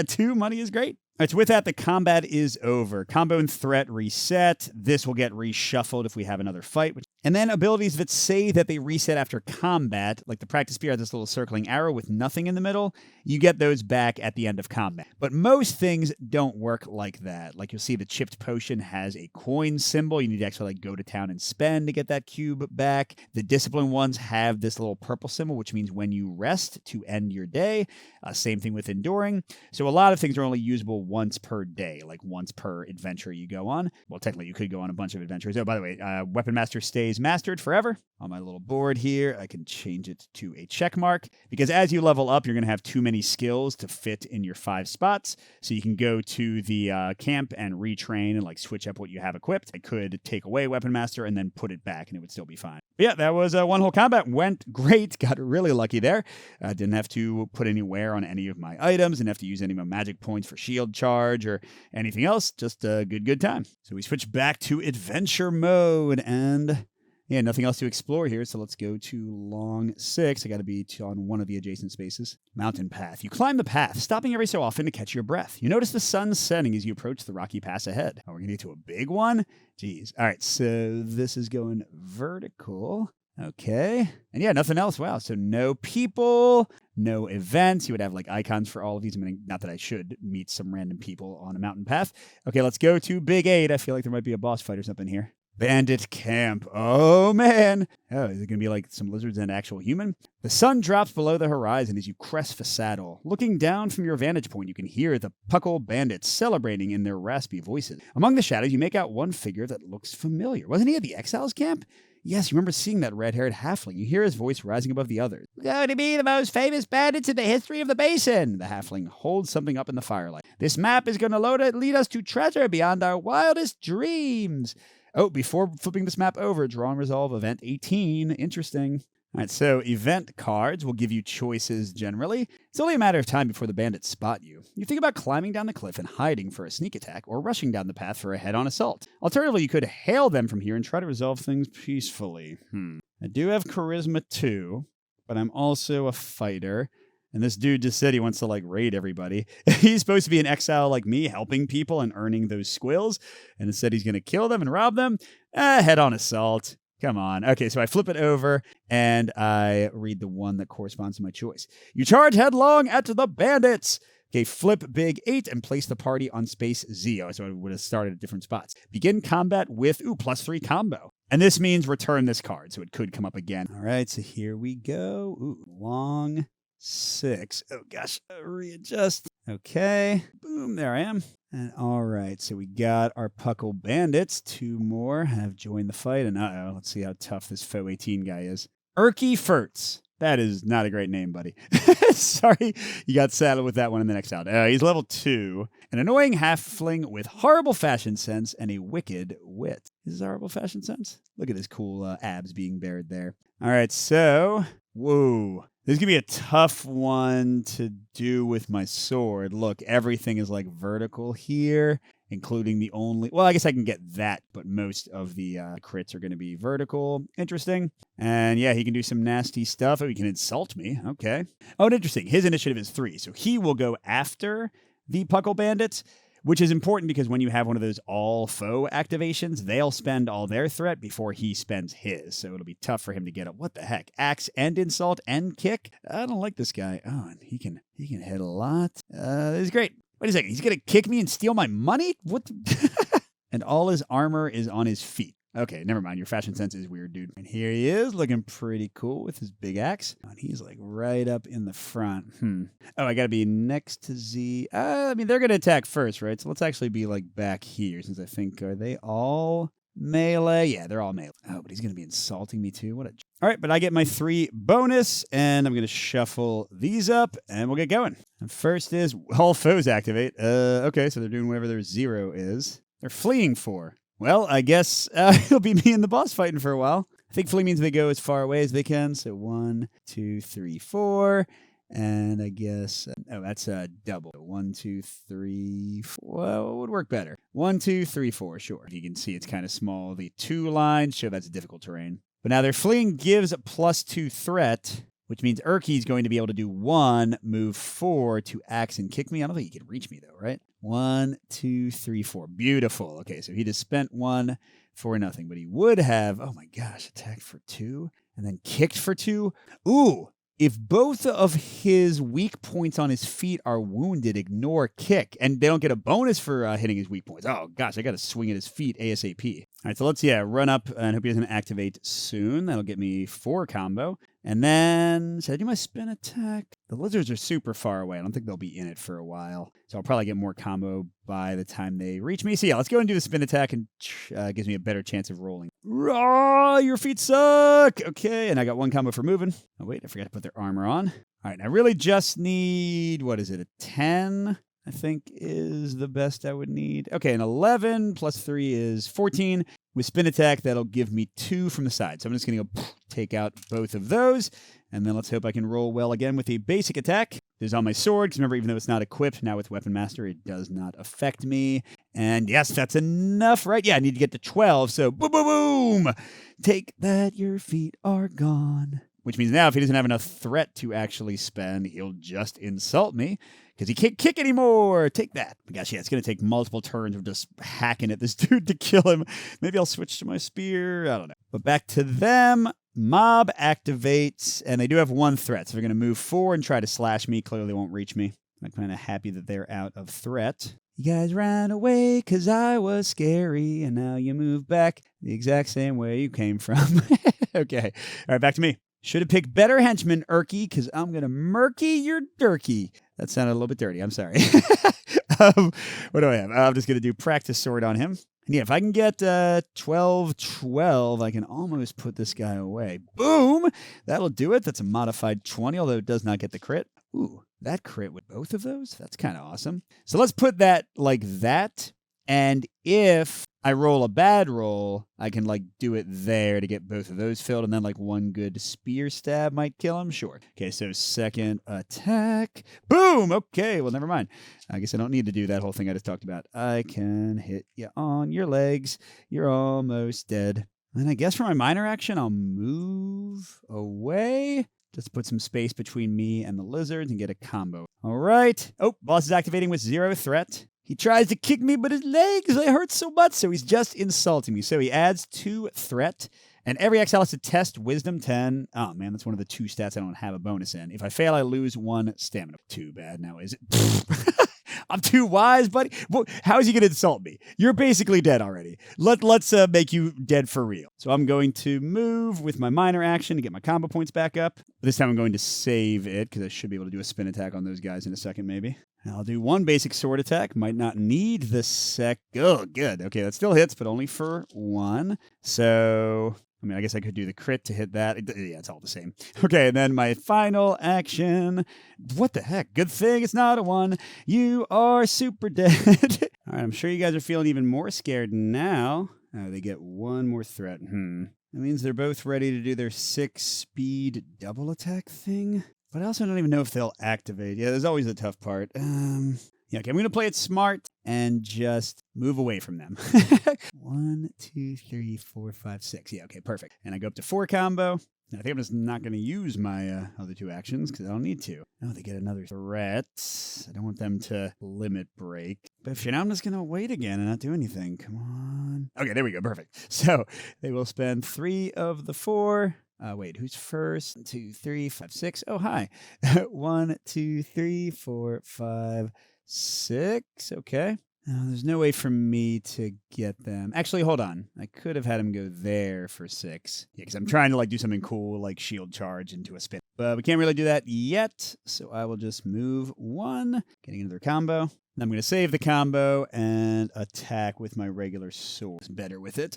2 money is great. All right, so with that, the combat is over. Combo and threat reset. This will get reshuffled if we have another fight. And then abilities that say that they reset after combat, like the practice spear has this little circling arrow with nothing in the middle, you get those back at the end of combat. But most things don't work like that. Like you'll see the chipped potion has a coin symbol. You need to actually go to town and spend to get that cube back. The discipline ones have this little purple symbol, which means when you rest to end your day. Same thing with enduring. So a lot of things are only usable once per day, like once per adventure you go on. Well, technically, you could go on a bunch of adventures. Oh, by the way, Weapon Master stays mastered forever. On my little board here, I can change it to a check mark, because as you level up, you're going to have too many skills to fit in your 5 spots. So you can go to the camp and retrain and switch up what you have equipped. I could take away Weapon Master and then put it back, and it would still be fine. But yeah, that was one whole combat. Went great. Got really lucky there. Didn't have to put any wear on any of my items. Didn't have to use any of my magic points for shield charge or anything else. Just a good time. So we switch back to adventure mode, and yeah, nothing else to explore here, so let's go to Long 6. I got to be on one of the adjacent spaces. Mountain path. You climb the path, stopping every so often to catch your breath. You notice the sun setting as you approach the rocky pass ahead. Oh, we're going to get to a big one? Jeez. All right, so this is going vertical. Okay. And yeah, nothing else. Wow. So no people, no events. You would have icons for all of these. I mean, not that I should meet some random people on a mountain path. Okay, let's go to Big 8. I feel like there might be a boss fight or something here. Bandit camp. Oh, man. Oh, is it going to be some lizards and actual human? The sun drops below the horizon as you crest the saddle. Looking down from your vantage point, you can hear the Puckle bandits celebrating in their raspy voices. Among the shadows, you make out one figure that looks familiar. Wasn't he at the Exiles camp? Yes, you remember seeing that red-haired halfling. You hear his voice rising above the others. Going to be the most famous bandits in the history of the basin. The halfling holds something up in the firelight. This map is going to lead us to treasure beyond our wildest dreams. Oh, before flipping this map over, draw and resolve event 18. Interesting. All right, so event cards will give you choices generally. It's only a matter of time before the bandits spot you. You think about climbing down the cliff and hiding for a sneak attack, or rushing down the path for a head-on assault. Alternatively, you could hail them from here and try to resolve things peacefully. I do have charisma 2, but I'm also a fighter. And this dude just said he wants to raid everybody. He's supposed to be an exile like me, helping people and earning those squills. And instead he's going to kill them and rob them. Head-on assault. Come on. Okay, so I flip it over and I read the one that corresponds to my choice. You charge headlong at the bandits. Okay, flip big 8 and place the party on space Z. Oh, so I would have started at different spots. Begin combat with, +3 combo. And this means return this card, so it could come up again. All right, so here we go. Long 6. Oh, gosh, readjust. Okay, boom, there I am. And all right, so we got our Puckle Bandits. 2 more have joined the fight. And let's see how tough this Foe 18 guy is. Erky Furtz. That is not a great name, buddy. Sorry, you got saddled with that one in the next round. He's level 2. An annoying halfling with horrible fashion sense and a wicked wit. Is this horrible fashion sense? Look at his cool abs being bared there. All right, so, whoa. This is going to be a tough one to do with my sword. Look, everything is like vertical here, including the only... Well, I guess I can get that, but most of the crits are going to be vertical. Interesting. And yeah, he can do some nasty stuff. Oh, he can insult me. Okay. Oh, and interesting. His initiative is 3, so he will go after the Puckle Bandits, which is important because when you have one of those all-foe activations, they'll spend all their threat before he spends his. So it'll be tough for him to get up. What the heck? Axe and insult and kick? I don't like this guy. Oh, and he can hit a lot. This is great. Wait a second. He's going to kick me and steal my money? What? And all his armor is on his feet. Okay, never mind. Your fashion sense is weird, dude. And here he is, looking pretty cool with his big axe. And he's like right up in the front. Oh, I got to be next to Z. I mean, they're going to attack first, right? So let's actually be like back here since I think, are they all melee? Yeah, they're all melee. Oh, but he's going to be insulting me too. What a... All right, but I get my 3 bonus, and I'm going to shuffle these up, and we'll get going. And first is all foes activate. Okay, so they're doing whatever their 0 is. They're fleeing for. Well, I guess it'll be me and the boss fighting for a while. I think flee means they go as far away as they can. So 1, 2, 3, 4. And I guess, that's a double. 1, 2, 3, 4. Well, it would work better. 1, 2, 3, 4, sure. You can see it's kind of small. The 2 lines show that's difficult terrain. But now their fleeing gives a +2 threat, which means Erky's going to be able to do 1, move 4 to axe and kick me. I don't think he can reach me, though, right? 1, 2, 3, 4. Beautiful. Okay, so he just spent 1 for nothing, but he would have, oh my gosh, attacked for 2 and then kicked for 2. Ooh, if both of his weak points on his feet are wounded, ignore kick, and they don't get a bonus for hitting his weak points. Oh gosh, I got to swing at his feet ASAP. All right, so let's, run up and hope he doesn't activate soon. That'll get me 4 combo. And then, should I do my spin attack? The lizards are super far away. I don't think they'll be in it for a while. So I'll probably get more combo by the time they reach me. So yeah, let's go and do the spin attack, and gives me a better chance of rolling. Raw, your feet suck! Okay, and I got 1 combo for moving. Oh wait, I forgot to put their armor on. All right, I really just need, what is it, a 10? I think is the best I would need. Okay, an 11 plus 3 is 14. With spin attack, that'll give me 2 from the side. So I'm just going to go take out both of those. And then let's hope I can roll well again with a basic attack. This is on my sword, because remember, even though it's not equipped, now with Weapon Master, it does not affect me. And yes, that's enough, right? Yeah, I need to get to 12, so boom, boom, boom! Take that, your feet are gone. Which means now if he doesn't have enough threat to actually spend, he'll just insult me, because he can't kick anymore. Take that. But gosh, yeah, it's going to take multiple turns of just hacking at this dude to kill him. Maybe I'll switch to my spear. I don't know. But back to them. Mob activates, and they do have 1 threat, so they're going to move 4 and try to slash me. Clearly won't reach me. I'm kind of happy that they're out of threat. You guys ran away because I was scary, and now you move back the exact same way you came from. Okay. All right, back to me. Should have picked better henchmen, Erky, because I'm going to murky your durkey. That sounded a little bit dirty. I'm sorry. What do I have? I'm just going to do practice sword on him. And yeah, if I can get 12-12, I can almost put this guy away. Boom! That'll do it. That's a modified 20, although it does not get the crit. Ooh, that crit with both of those? That's kind of awesome. So let's put that like that. And if I roll a bad roll, I can like do it there to get both of those filled, and then like 1 good spear stab might kill him. Sure. Okay, so second attack. Boom! Okay, well, never mind. I guess I don't need to do that whole thing I just talked about. I can hit you on your legs. You're almost dead. And I guess for my minor action, I'll move away. Just put some space between me and the lizards and get a combo. All right. Oh, boss is activating with 0 threat. He tries to kick me, but his legs, they hurt so much, so he's just insulting me. So he adds 2 threat, And every XL has to test Wisdom 10. Oh, man, that's one of the 2 stats I don't have a bonus in. If I fail, I lose 1 stamina. Too bad now, is it? I'm too wise, buddy. How is he going to insult me? You're basically dead already. Let's make you dead for real. So I'm going to move with my minor action to get my combo points back up. This time I'm going to save it because I should be able to do a spin attack on those guys in a second maybe. I'll do 1 basic sword attack. Might not need the Oh, good. Okay, that still hits, but only for 1. So, I mean, I guess I could do the crit to hit that. Yeah, it's all the same. Okay, and then my final action. What the heck? Good thing it's not a 1. You are super dead. All right, I'm sure you guys are feeling even more scared now. Oh, they get 1 more threat. That means they're both ready to do their 6-speed double attack thing. But I also don't even know if they'll activate. Yeah, there's always the tough part. Yeah, okay, I'm going to play it smart and just move away from them. 1, 2, 3, 4, 5, 6. Yeah, okay, perfect. And I go up to 4 combo. And I think I'm just not going to use my other 2 actions because I don't need to. Oh, they get another threat. I don't want them to limit break. But if now I'm just going to wait again and not do anything. Come on. Okay, there we go. Perfect. So they will spend 3 of the 4. Wait, who's first? 1, 2, 3, 5, 6. Oh, hi. 1, 2, 3, 4, 5, 6. Okay. There's no way for me to get them. Actually, hold on. I could have had him go there for 6. Yeah, because I'm trying to do something cool like shield charge into a spin. But we can't really do that yet. So I will just move 1, getting into their combo. I'm going to save the combo and attack with my regular sword. It's better with it.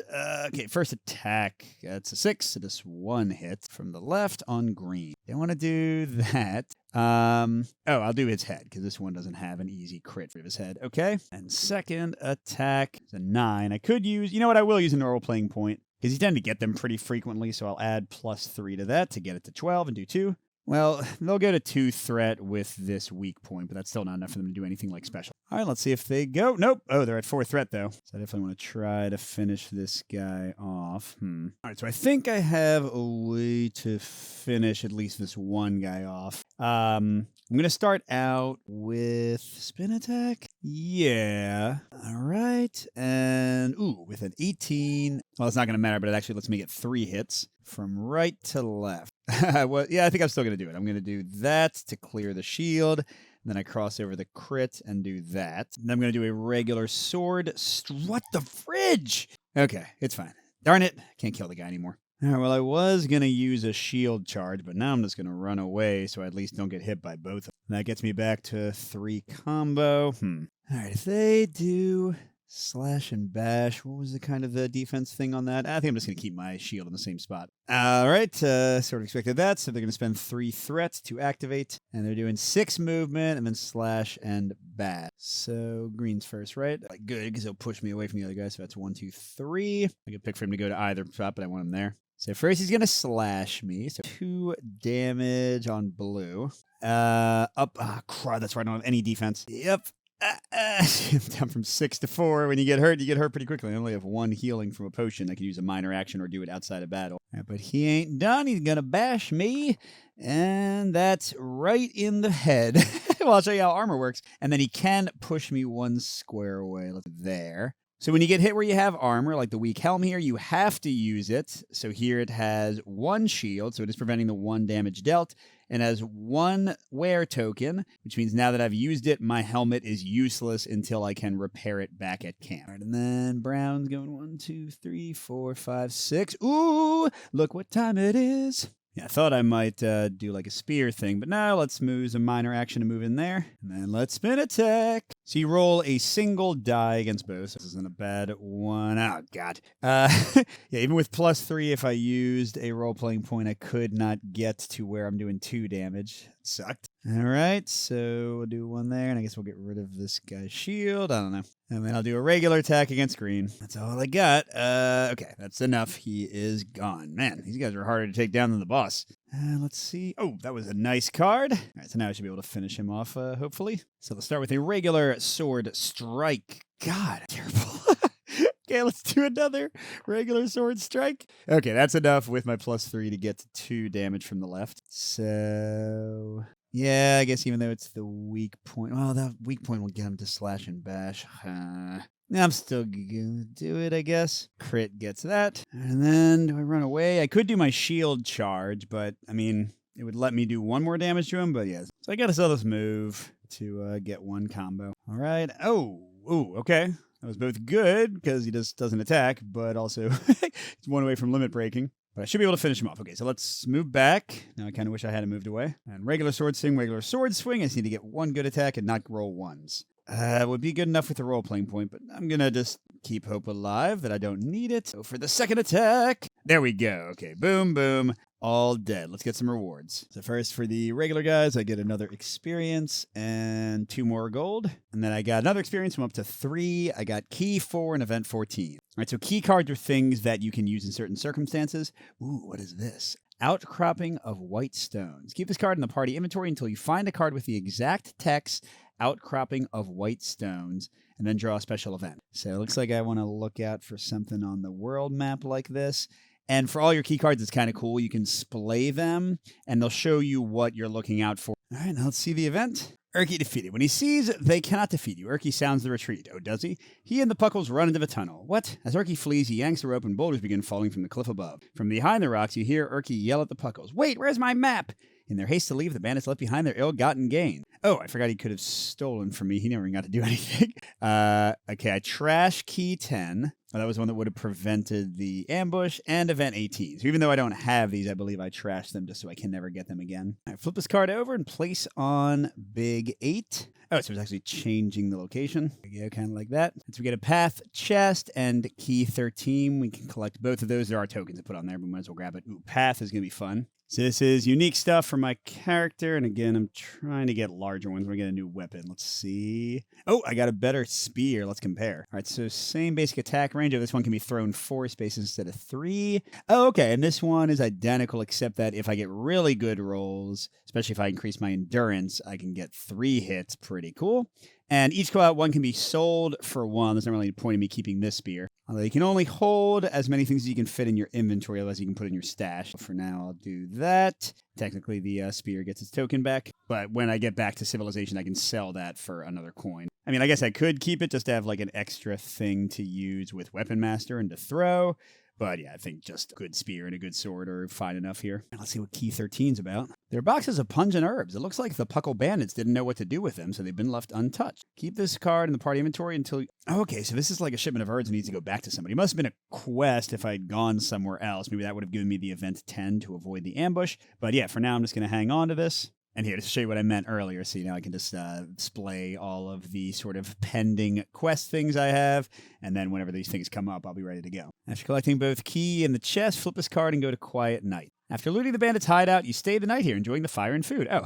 Okay, first attack. That's a 6. So just 1 hit from the left on green. Don't want to do that. I'll do his head because this one doesn't have an easy crit for his head. Okay. And second attack is a 9. I could use, you know what? I will use a normal playing point because you tend to get them pretty frequently. So I'll add +3 to that to get it to 12 and do 2. Well, they'll go to 2 threat with this weak point, but that's still not enough for them to do anything like special. All right, let's see if they go. Nope. Oh, they're at 4 threat, though. So I definitely want to try to finish this guy off. All right, so I think I have a way to finish at least this one guy off. I'm going to start out with spin attack. Yeah. All right. And, with an 18. Well, it's not going to matter, but it actually lets me get 3 hits from right to left. Well, yeah, I think I'm still going to do it. I'm going to do that to clear the shield. Then I cross over the crit and do that. And I'm going to do a regular sword. What the fridge? Okay, it's fine. Darn it. Can't kill the guy anymore. All right, well, I was going to use a shield charge, but now I'm just going to run away so I at least don't get hit by both of them. That gets me back to 3 combo. All right, if they do slash and bash, what was the kind of the defense thing on that? I think I'm just going to keep my shield in the same spot. All right, sort of expected that. So they're going to spend 3 threats to activate, and they're doing 6 movement and then slash and bash. So green's first, right? Good, because he'll push me away from the other guy. So that's 1, 2, 3. I could pick for him to go to either spot, but I want him there. So first he's going to slash me. So 2 damage on blue. Up. Crud, that's right. I don't have any defense. Yep. Down from 6 to 4. When you get hurt pretty quickly. I only have 1 healing from a potion. I can use a minor action or do it outside of battle. Right, but he ain't done. He's going to bash me. And that's right in the head. Well, I'll show you how armor works. And then he can push me 1 square away. Look there. So when you get hit where you have armor, like the weak helm here, you have to use it. So here it has 1 shield, so it is preventing the 1 damage dealt, and has 1 wear token, which means now that I've used it, my helmet is useless until I can repair it back at camp. All right, and then brown's going 1, 2, 3, 4, 5, 6. Ooh, look what time it is. Yeah, I thought I might do like a spear thing, but now let's use a minor action to move in there. And then let's spin attack. So you roll a single die against both. So this isn't a bad one. Oh, God. Yeah, even with +3, if I used a role-playing point, I could not get to where I'm doing 2 damage. It sucked. All right, so we'll do 1 there, and I guess we'll get rid of this guy's shield. I don't know. And then I'll do a regular attack against green. That's all I got. Okay, that's enough. He is gone. Man, these guys are harder to take down than the boss. Let's see. Oh, that was a nice card. All right, so now I should be able to finish him off, hopefully. So let's start with a regular sword strike. God, terrible. Okay, let's do another regular sword strike. Okay, that's enough with my +3 to get to 2 damage from the left. So yeah, I guess even though it's the weak point, well, that weak point will get him to slash and bash. I'm still gonna do it, I guess. Crit gets that. And then do I run away? I could do my shield charge, but I mean, it would let me do one more damage to him, but yes. So I gotta sell this move to get one combo. All right. Oh, ooh, okay. That was both good because he just doesn't attack, but also he's one away from limit breaking. But I should be able to finish him off. Okay, so let's move back. Now I kind of wish I had moved away. And regular sword swing, regular sword swing. I just need to get one good attack and not roll ones. Would be good enough with the role-playing point, but I'm going to just keep hope alive that I don't need it. So for the second attack, there we go. Okay, boom, boom, all dead. Let's get some rewards. So first for the regular guys, I get another experience and 2 more gold. And then I got another experience from up to 3. I got key 4 and event 14. All right, so key cards are things that you can use in certain circumstances. Ooh, what is this? Outcropping of white stones. Keep this card in the party inventory until you find a card with the exact text outcropping of white stones, and then draw a special event. So it looks like I want to look out for something on the world map like this. And for all your key cards, it's kind of cool. You can splay them, and they'll show you what you're looking out for. All right, now let's see the event. Urki defeated. When he sees they cannot defeat you, Urki sounds the retreat. Oh, does he? He and the Puckles run into the tunnel. What? As Urki flees, he yanks the rope and boulders begin falling from the cliff above. From behind the rocks, you hear Urki yell at the Puckles, "Wait, where's my map?" In their haste to leave, the bandits left behind their ill-gotten gain. Oh, I forgot he could have stolen from me. He never got to do anything. Okay, I trash key 10. Oh, that was one that would have prevented the ambush and event 18. So even though I don't have these, I believe I trashed them just so I can never get them again. All right, flip this card over and place on big 8. Oh, so it's actually changing the location. There we go, kind of like that. So we get a path chest and key 13. We can collect both of those. There are tokens to put on there, but we might as well grab it. Ooh, path is going to be fun. So this is unique stuff for my character. And again, I'm trying to get larger ones. We're going to get a new weapon. Let's see. Oh, I got a better spear. Let's compare. All right, so same basic attack range. Oh, this one can be thrown 4 spaces instead of 3. Oh, okay. And this one is identical, except that if I get really good rolls, especially if I increase my endurance, I can get 3 hits. Pretty cool. And each call out one can be sold for 1. There's not really any point in me keeping this spear. Although you can only hold as many things as you can fit in your inventory, otherwise you can put in your stash. For now, I'll do that. Technically, the spear gets its token back. But when I get back to civilization, I can sell that for another coin. I mean, I guess I could keep it just to have like an extra thing to use with Weapon Master and to throw. But yeah, I think just a good spear and a good sword are fine enough here. Let's see what Key 13's about. There are boxes of pungent herbs. It looks like the Puckle bandits didn't know what to do with them, so they've been left untouched. Keep this card in the party inventory until... Oh, okay, so this is like a shipment of herbs that needs to go back to somebody. It must have been a quest if I'd gone somewhere else. Maybe that would have given me the event 10 to avoid the ambush. But yeah, for now, I'm just going to hang on to this. And here, to show you what I meant earlier, so now I can just display all of the sort of pending quest things I have, and then whenever these things come up, I'll be ready to go. After collecting both key and the chest, flip this card and go to Quiet Night. After looting the bandits' hideout, you stay the night here, enjoying the fire and food. Oh,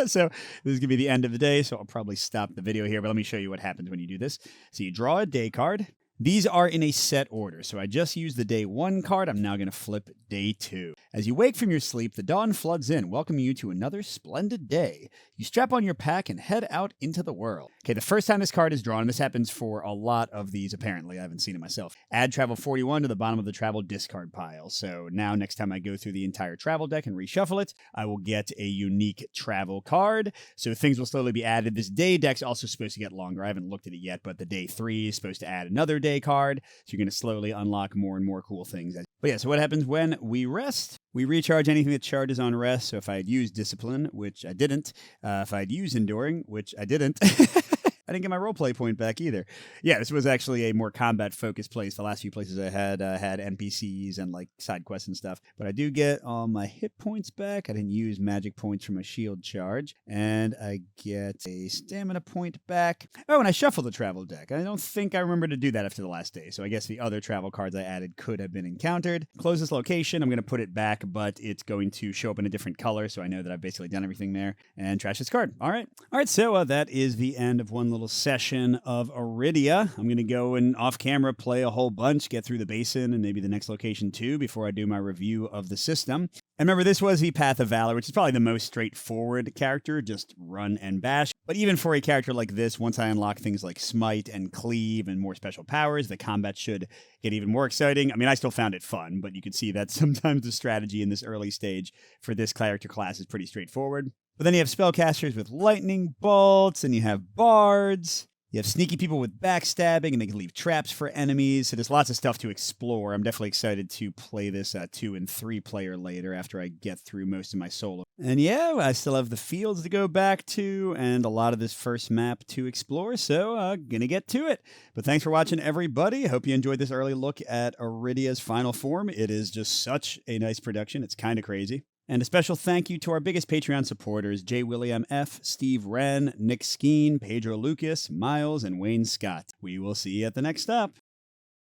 so this is going to be the end of the day, so I'll probably stop the video here, but let me show you what happens when you do this. So you draw a day card. These are in a set order, so I just used the day 1 card. I'm now going to flip day 2. As you wake from your sleep, the dawn floods in, welcoming you to another splendid day. You strap on your pack and head out into the world. Okay, the first time this card is drawn, and this happens for a lot of these apparently, I haven't seen it myself. Add travel 41 to the bottom of the travel discard pile. So now next time I go through the entire travel deck and reshuffle it, I will get a unique travel card. So things will slowly be added. This day deck's also supposed to get longer. I haven't looked at it yet, but the day 3 is supposed to add another day card, so you're going to slowly unlock more and more cool things. But yeah, so what happens when we rest? We recharge anything that charges on rest. So if I had used Discipline, which I didn't, if I had used Enduring, which I didn't, I didn't get my roleplay point back either. Yeah, this was actually a more combat-focused place. The last few places I had NPCs and like side quests and stuff. But I do get all my hit points back. I didn't use magic points for my shield charge. And I get a stamina point back. Oh, and I shuffled the travel deck. I don't think I remember to do that after the last day. So I guess the other travel cards I added could have been encountered. Close this location. I'm going to put it back, but it's going to show up in a different color. So I know that I've basically done everything there. And trash this card. All right. All right, so that is the end of one little session of Arydia. I'm going to go and off camera play a whole bunch, get through the basin and maybe the next location too before I do my review of the system. And remember, this was the Path of Valor, which is probably the most straightforward character, just run and bash. But even for a character like this, once I unlock things like Smite and Cleave and more special powers, the combat should get even more exciting. I mean, I still found it fun, but you can see that sometimes the strategy in this early stage for this character class is pretty straightforward. But then you have spellcasters with lightning bolts, and you have bards. You have sneaky people with backstabbing, and they can leave traps for enemies. So there's lots of stuff to explore. I'm definitely excited to play this 2 and 3 player later after I get through most of my solo. And yeah, I still have the fields to go back to and a lot of this first map to explore, so gonna get to it. But thanks for watching, everybody. Hope you enjoyed this early look at Arydia's final form. It is just such a nice production. It's kind of crazy. And a special thank you to our biggest Patreon supporters, J. William F., Steve Wren, Nick Skeen, Pedro Lucas, Miles, and Wayne Scott. We will see you at the next stop.